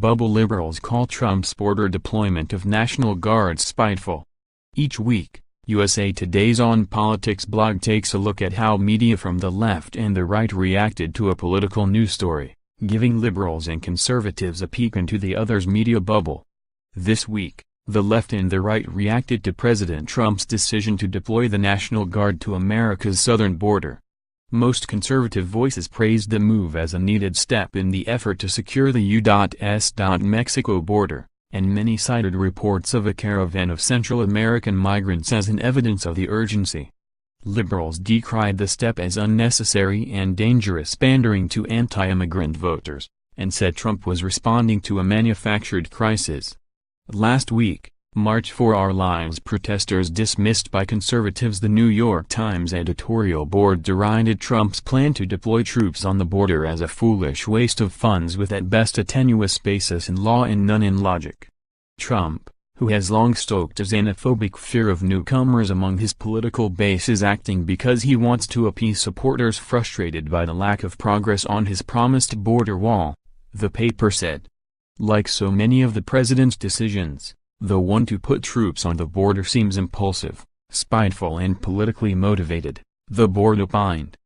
bubble liberals call Trump's border deployment of National Guards spiteful. Each week, USA Today's OnPolitics blog takes a look at how media from the left and the right reacted to a political news story, giving liberals and conservatives a peek into the other's media bubble. This week, the left and the right reacted to President Trump's decision to deploy the National Guard to America's southern border. Most conservative voices praised the move as a needed step in the effort to secure the U.S Mexico border, and many cited reports of a caravan of Central American migrants as an evidence of the urgency. Liberals decried the step as unnecessary and dangerous pandering to anti-immigrant voters, and said Trump was responding to a manufactured crisis. Last week, March for Our Lives protesters dismissed by conservatives. The New York Times editorial board derided Trump's plan to deploy troops on the border as a foolish waste of funds with at best a tenuous basis in law and none in logic. Trump, who has long stoked a xenophobic fear of newcomers among his political base, is acting because he wants to appease supporters frustrated by the lack of progress on his promised border wall, the paper said. Like so many of the president's decisions, the one to put troops on the border seems impulsive, spiteful and politically motivated, the board opined.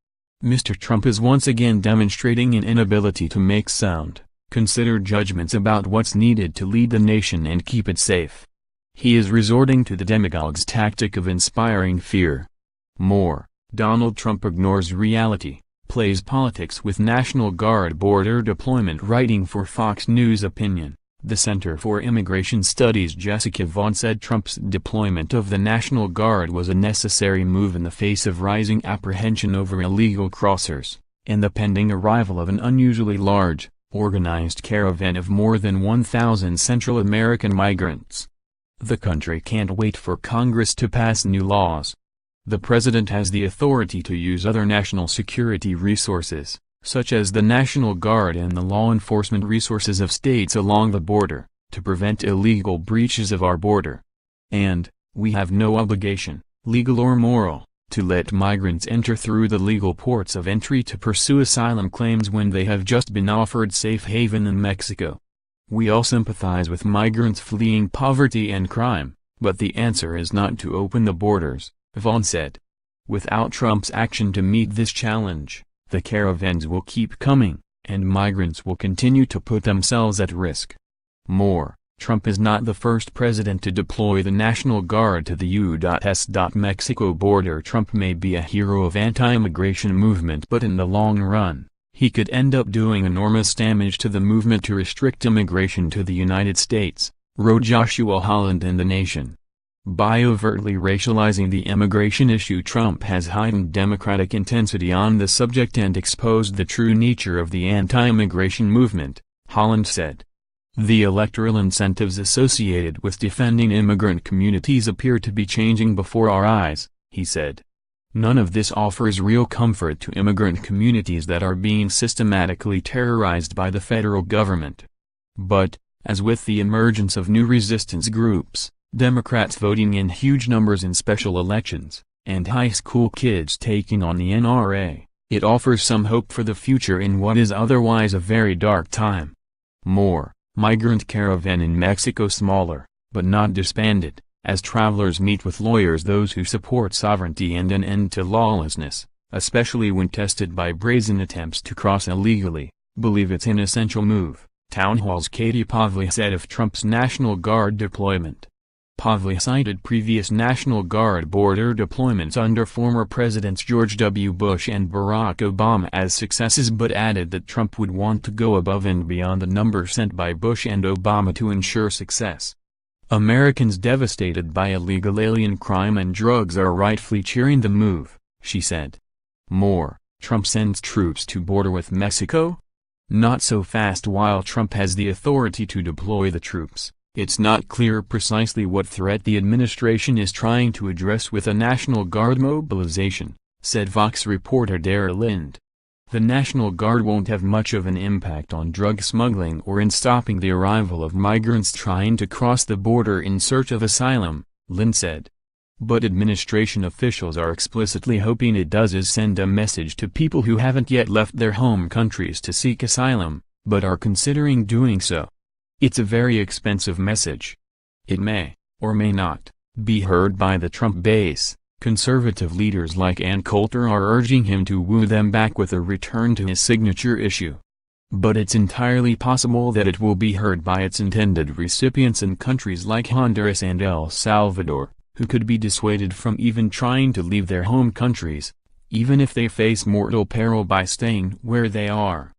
Mr. Trump is once again demonstrating an inability to make sound, considered judgments about what's needed to lead the nation and keep it safe. He is resorting to the demagogue's tactic of inspiring fear. More, Donald Trump ignores reality, plays politics with National Guard border deployment. Writing for Fox News Opinion, the Center for Immigration Studies' Jessica Vaughn said Trump's deployment of the National Guard was a necessary move in the face of rising apprehension over illegal crossers, and the pending arrival of an unusually large, organized caravan of more than 1,000 Central American migrants. The country can't wait for Congress to pass new laws. The president has the authority to use other national security resources, such as the National Guard and the law enforcement resources of states along the border, to prevent illegal breaches of our border. And, we have no obligation, legal or moral, to let migrants enter through the legal ports of entry to pursue asylum claims when they have just been offered safe haven in Mexico. We all sympathize with migrants fleeing poverty and crime, but the answer is not to open the borders, Vaughn said. Without Trump's action to meet this challenge, the caravans will keep coming, and migrants will continue to put themselves at risk. More, Trump is not the first president to deploy the National Guard to the U.S Mexico border. Trump may be a hero of anti-immigration movement, but in the long run, he could end up doing enormous damage to the movement to restrict immigration to the United States, wrote Joshua Holland in The Nation. By overtly racializing the immigration issue, Trump has heightened Democratic intensity on the subject and exposed the true nature of the anti-immigration movement, Holland said. The electoral incentives associated with defending immigrant communities appear to be changing before our eyes, he said. None of this offers real comfort to immigrant communities that are being systematically terrorized by the federal government. But, as with the emergence of new resistance groups, Democrats voting in huge numbers in special elections, and high school kids taking on the NRA, it offers some hope for the future in what is otherwise a very dark time. More, migrant caravan in Mexico smaller, but not disbanded, as travelers meet with lawyers. Those who support sovereignty and an end to lawlessness, especially when tested by brazen attempts to cross illegally, believe it's an essential move, Town Hall's Katie Pavley said of Trump's National Guard deployment. Pavley cited previous National Guard border deployments under former Presidents George W. Bush and Barack Obama as successes, but added that Trump would want to go above and beyond the number sent by Bush and Obama to ensure success. Americans devastated by illegal alien crime and drugs are rightfully cheering the move, she said. More, Trump sends troops to border with Mexico? Not so fast. While Trump has the authority to deploy the troops, it's not clear precisely what threat the administration is trying to address with a National Guard mobilization, said Vox reporter Dara Lind. The National Guard won't have much of an impact on drug smuggling or in stopping the arrival of migrants trying to cross the border in search of asylum, Lind said. But administration officials are explicitly hoping it does is send a message to people who haven't yet left their home countries to seek asylum, but are considering doing so. It's a very expensive message. It may, or may not, be heard by the Trump base. Conservative leaders like Ann Coulter are urging him to woo them back with a return to his signature issue. But it's entirely possible that it will be heard by its intended recipients in countries like Honduras and El Salvador, who could be dissuaded from even trying to leave their home countries, even if they face mortal peril by staying where they are.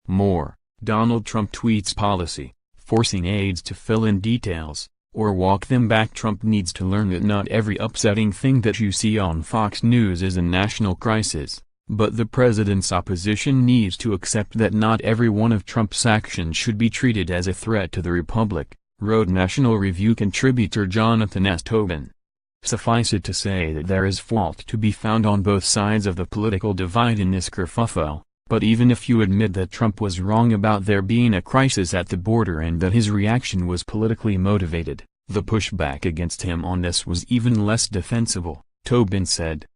More, Donald Trump tweets policy, forcing aides to fill in details, or walk them back. Trump needs to learn that not every upsetting thing that you see on Fox News is a national crisis, but the president's opposition needs to accept that not every one of Trump's actions should be treated as a threat to the republic, wrote National Review contributor Jonathan S. Tobin. Suffice it to say that there is fault to be found on both sides of the political divide in this kerfuffle, but even if you admit that Trump was wrong about there being a crisis at the border and that his reaction was politically motivated, the pushback against him on this was even less defensible, Tobin said.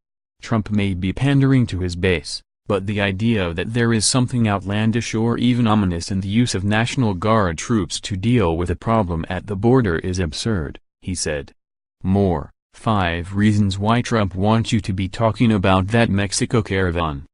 Trump may be pandering to his base, but the idea that there is something outlandish or even ominous in the use of National Guard troops to deal with a problem at the border is absurd, he said. More, 5 reasons why Trump wants you to be talking about that Mexico caravan.